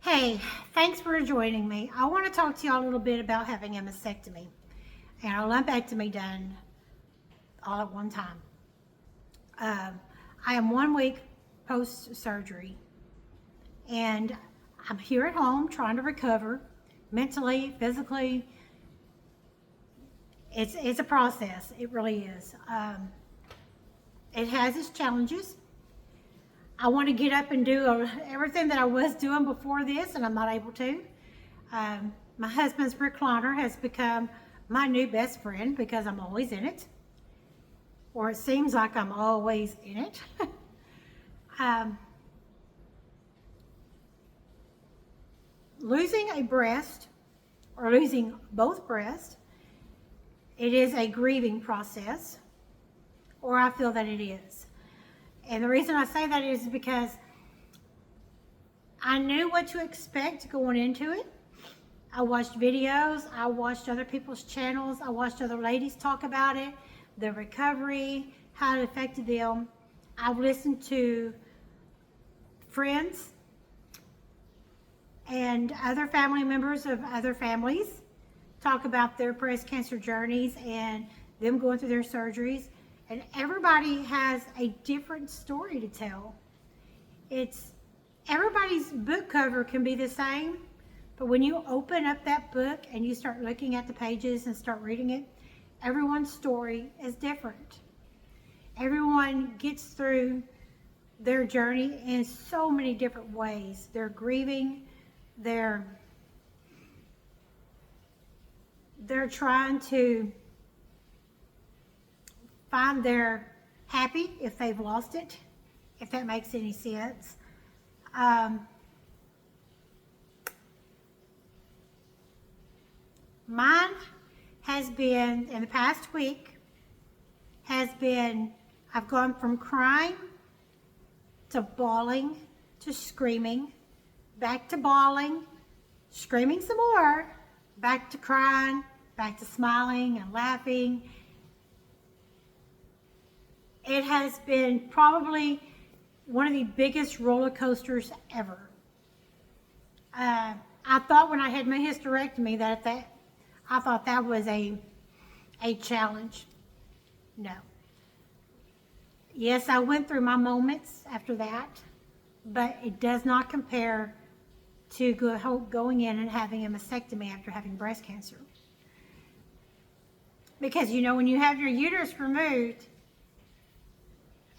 Hey, thanks for joining me. I want to talk to you all a little bit about having a mastectomy and a lumpectomy done all at one time. I am 1 week post surgery and I'm here at home trying to recover mentally, physically. It's a process. It really is. It has its challenges. I want to get up and do everything that I was doing before this, and I'm not able to. My husband's recliner has become my new best friend because I'm always in it, or it seems like I'm always in it. um, Losing a breast or losing both breasts, it is a grieving process, or I feel that it is. And the reason I say that is because I knew what to expect going into it. I watched videos, I watched other people's channels, I watched other ladies talk about it, the recovery, how it affected them. I've listened to friends and other family members of other families talk about their breast cancer journeys and them going through their surgeries. And everybody has a different story to tell. Everybody's book cover can be the same, but when you open up that book and you start looking at the pages and start reading it, everyone's story is different. Everyone gets through their journey in so many different ways. They're grieving, they're trying to find their happy if they've lost it, if that makes any sense. Mine has been, in the past week, I've gone from crying to bawling to screaming, back to bawling, screaming some more, back to crying, back to smiling and laughing. It has been probably one of the biggest roller coasters ever. I thought when I had my hysterectomy I thought that was a challenge. No. Yes, I went through my moments after that, but it does not compare to going in and having a mastectomy after having breast cancer. Because when you have your uterus removed,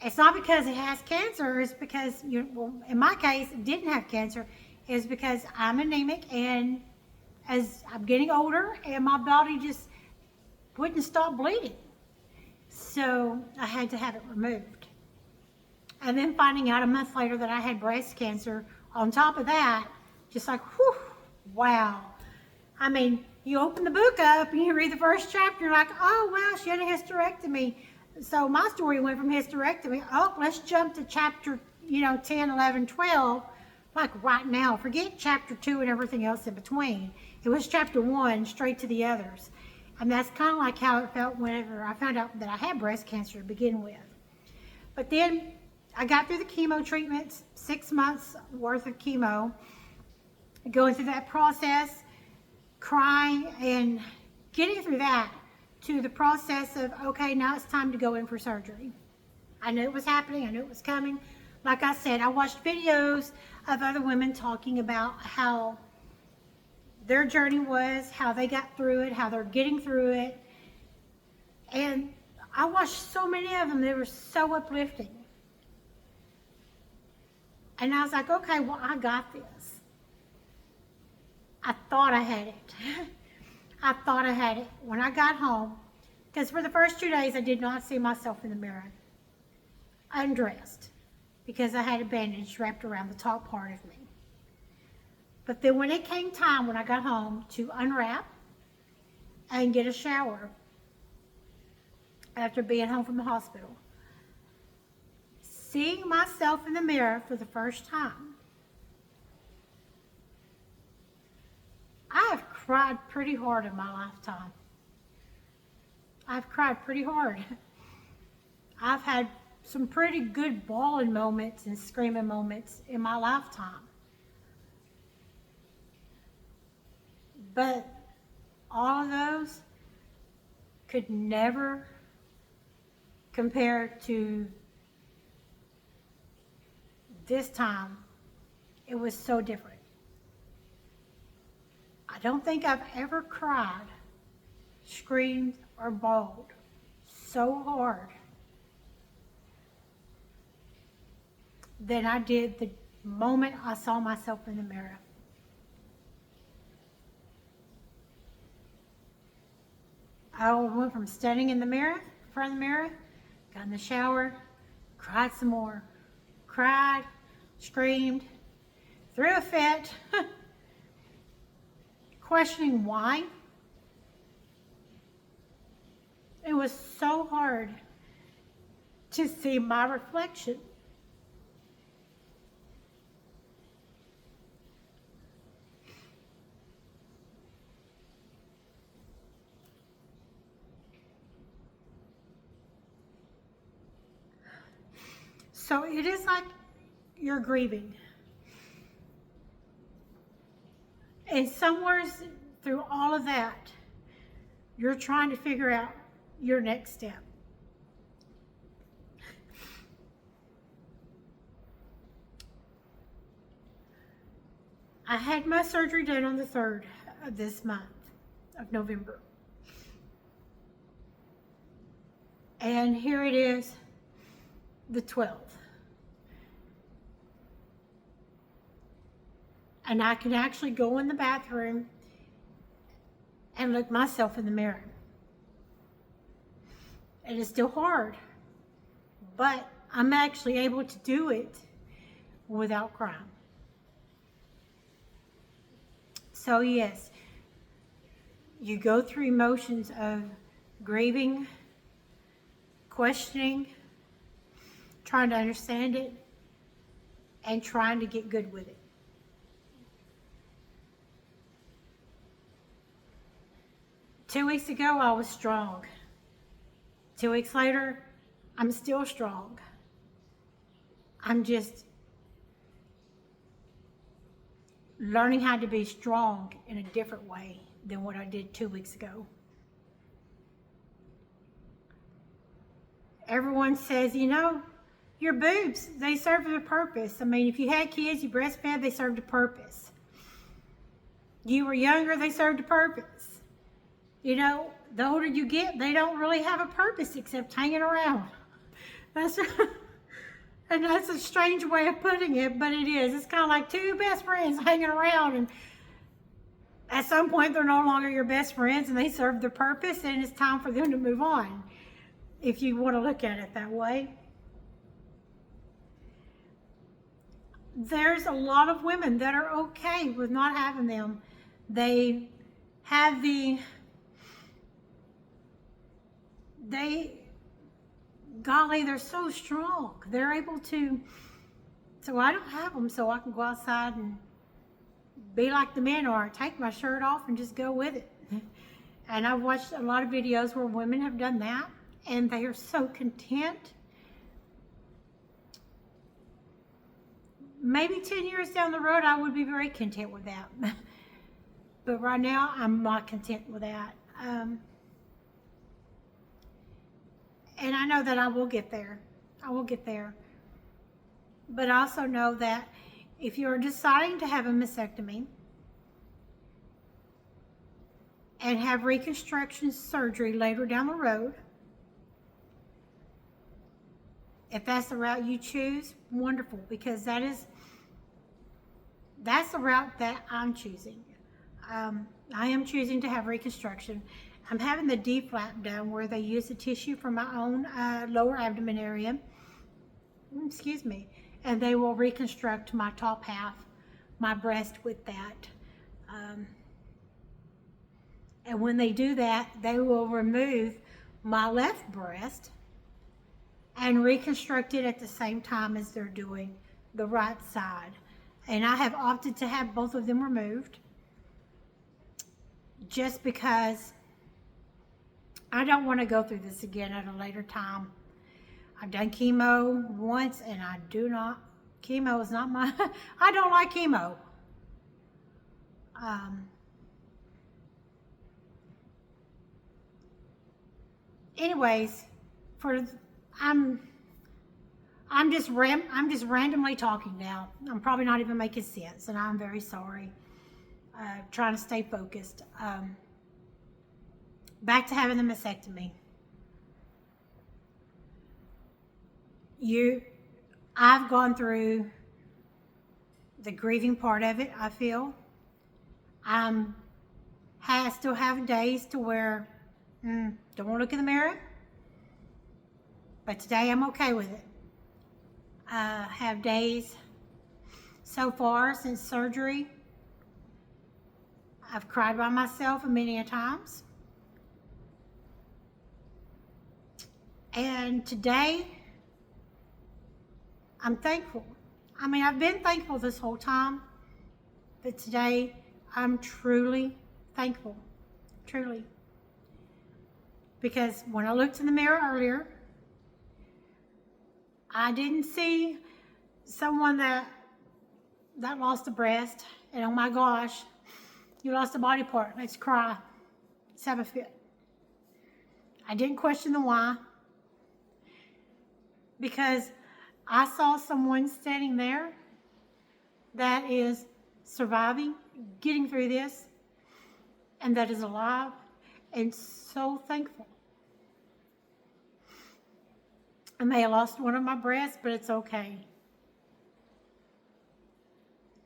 it's not because it has cancer, it's because, in my case, it didn't have cancer. It's because I'm anemic, and as I'm getting older, and my body just wouldn't stop bleeding. So I had to have it removed. And then finding out a month later that I had breast cancer, on top of that, just like, whew, wow. I mean, you open the book up and you read the first chapter, you're like, oh, wow, she had a hysterectomy. So my story went from hysterectomy, let's jump to chapter, 10, 11, 12, like right now. Forget chapter 2 and everything else in between. It was chapter 1, straight to the others. And that's kind of like how it felt whenever I found out that I had breast cancer to begin with. But then I got through the chemo treatments, 6 months worth of chemo, going through that process, crying and getting through that, to the process of, okay, now it's time to go in for surgery. I knew it was happening. I knew it was coming. Like I said, I watched videos of other women talking about how their journey was, how they got through it, how they're getting through it. And I watched so many of them. They were so uplifting. And I was like, okay, well, I got this. I thought I had it. I thought I had it when I got home, because for the first 2 days I did not see myself in the mirror, undressed, because I had a bandage wrapped around the top part of me. But then when it came time, when I got home, to unwrap and get a shower after being home from the hospital, seeing myself in the mirror for the first time, I have cried pretty hard in my lifetime. I've cried pretty hard. I've had some pretty good bawling moments and screaming moments in my lifetime. But all of those could never compare to this time. It was so different. I don't think I've ever cried, screamed, or bawled so hard than I did the moment I saw myself in the mirror. I went from standing in the mirror, in front of the mirror, got in the shower, cried some more, cried, screamed, threw a fit, questioning why. It was so hard to see my reflection. So it is like you're grieving. And somewhere through all of that, you're trying to figure out your next step. I had my surgery done on the 3rd of this month of November. And here it is, the 12th. And I can actually go in the bathroom and look myself in the mirror. It is still hard, but I'm actually able to do it without crying. So yes, you go through emotions of grieving, questioning, trying to understand it, and trying to get good with it. Two weeks ago, I was strong. 2 weeks later, I'm still strong. I'm just learning how to be strong in a different way than what I did 2 weeks ago. Everyone says, you know, your boobs, they serve a purpose. I mean, if you had kids, you breastfed, they served a purpose. You were younger, they served a purpose. You know, the older you get, they don't really have a purpose except hanging around. And that's a strange way of putting it, but it is. It's kind of like two best friends hanging around, and at some point they're no longer your best friends and they serve their purpose, and it's time for them to move on, if you want to look at it that way. There's a lot of women that are okay with not having them. They have golly, they're so strong. They're able to, so I don't have them, so I can go outside and be like the men are, take my shirt off and just go with it. And I've watched a lot of videos where women have done that, and they are so content. Maybe 10 years down the road, I would be very content with that. But right now, I'm not content with that. And I know that I will get there. I will get there. But I also know that if you're deciding to have a mastectomy and have reconstruction surgery later down the road, if that's the route you choose, wonderful, because that's the route that I'm choosing. I am choosing to have reconstruction. I'm having the D-flap done, where they use the tissue from my own lower abdomen area, excuse me, and they will reconstruct my top half, my breast with that. And when they do that, they will remove my left breast and reconstruct it at the same time as they're doing the right side. And I have opted to have both of them removed, just because I don't want to go through this again at a later time. I've done chemo once, and chemo is not my, I don't like chemo. Anyways, for I'm I'm just randomly talking now. I'm probably not even making sense, and I'm very sorry. Trying to stay focused. Back to having the mastectomy. You, I've gone through the grieving part of it. I feel I'm still have days to where don't want to look in the mirror, but today I'm okay with it. I have days so far since surgery. I've cried by myself many a times. And today, I'm thankful. I mean, I've been thankful this whole time, but today, I'm truly thankful. Truly. Because when I looked in the mirror earlier, I didn't see someone that lost a breast, and oh my gosh, you lost a body part, let's cry, let's have a fit. I didn't question the why, because I saw someone standing there that is surviving, getting through this, and that is alive, and so thankful. I may have lost one of my breasts, but it's okay.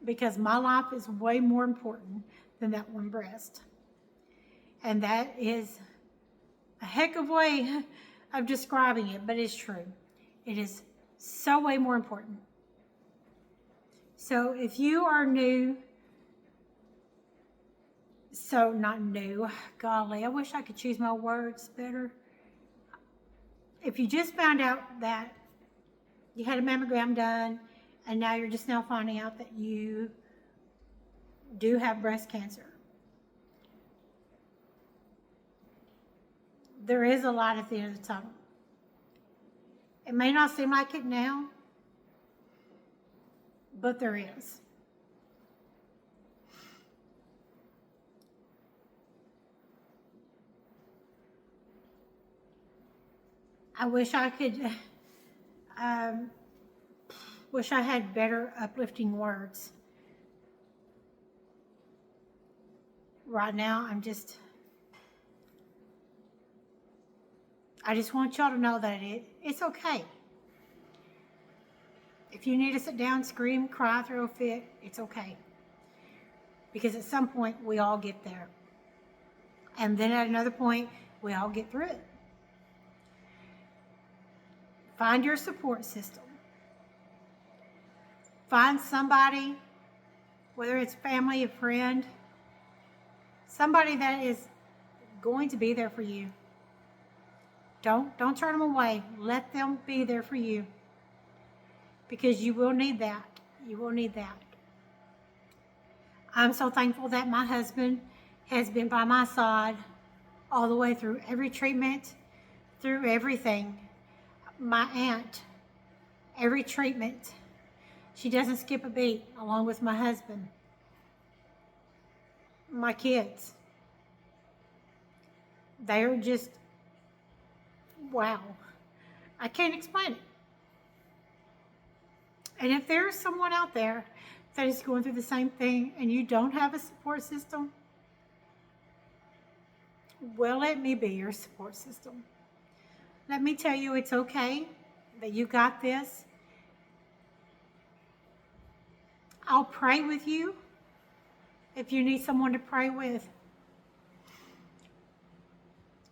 Because my life is way more important than that one breast. And that is a heck of a way of describing it, but it's true. It is so way more important. So if you are new, so not new, golly, I wish I could choose my words better. If you just found out that you had a mammogram done and now you're just now finding out that you do have breast cancer, there is a light at the end of the tunnel. It may not seem like it now, but there is. I wish I could, wish I had better uplifting words. Right now, I just want y'all to know that it's okay. If you need to sit down, scream, cry, throw a fit, it's okay. Because at some point, we all get there. And then at another point, we all get through it. Find your support system. Find somebody, whether it's family, a friend, somebody that is going to be there for you. Don't turn them away. Let them be there for you. Because you will need that. You will need that. I'm so thankful that my husband has been by my side all the way through every treatment, through everything. My aunt, every treatment, she doesn't skip a beat, along with my husband, my kids. They're just, wow. I can't explain it. And if there's someone out there that is going through the same thing and you don't have a support system, well, let me be your support system. Let me tell you it's okay, that you got this. I'll pray with you if you need someone to pray with.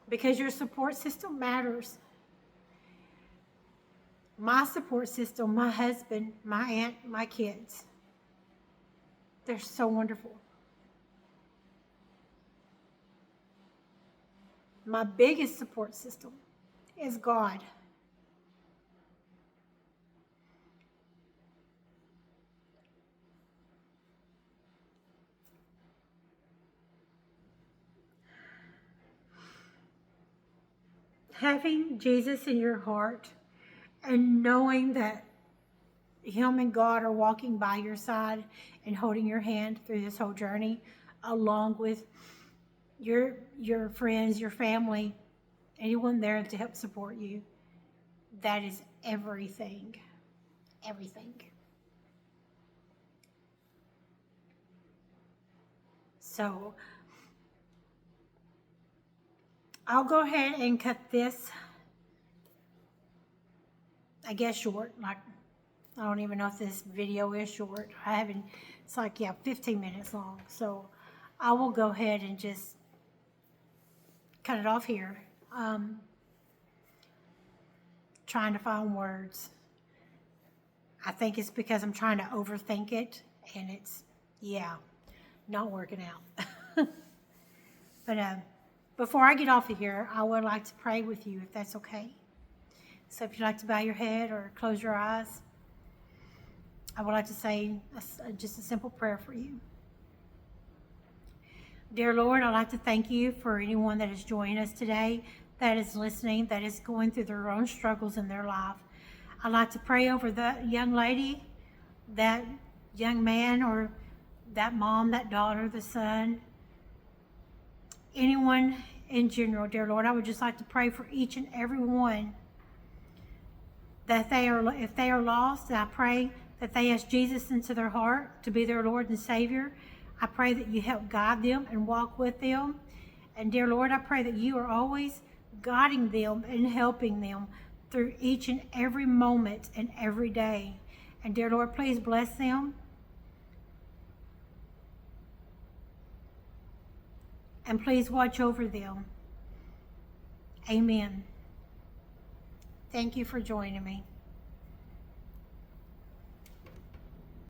Because your support system matters. My support system, my husband, my aunt, my kids, they're so wonderful. My biggest support system is God. Having Jesus in your heart and knowing that Him and God are walking by your side and holding your hand through this whole journey, along with your friends, your family, anyone there to help support you. That is everything. Everything. So I'll go ahead and cut this, I guess, short. Like, I don't even know if this video is short. I haven't, it's like, yeah, 15 minutes long. So I will go ahead and just cut it off here. Trying to find words. I think it's because I'm trying to overthink it, and it's, yeah, not working out. But before I get off of here, I would like to pray with you, if that's okay. So if you'd like to bow your head or close your eyes, I would like to say just a simple prayer for you. Dear Lord, I'd like to thank you for anyone that is joining us today, that is listening, that is going through their own struggles in their life. I'd like to pray over that young lady, that young man, or that mom, that daughter, the son, anyone in general, dear Lord. I would just like to pray for each and every one that if they are lost, I pray that they ask Jesus into their heart to be their Lord and Savior. I pray that you help guide them and walk with them. And dear Lord, I pray that you are always guiding them and helping them through each and every moment and every day. And dear Lord, please bless them. And please watch over them. Amen. Thank you for joining me.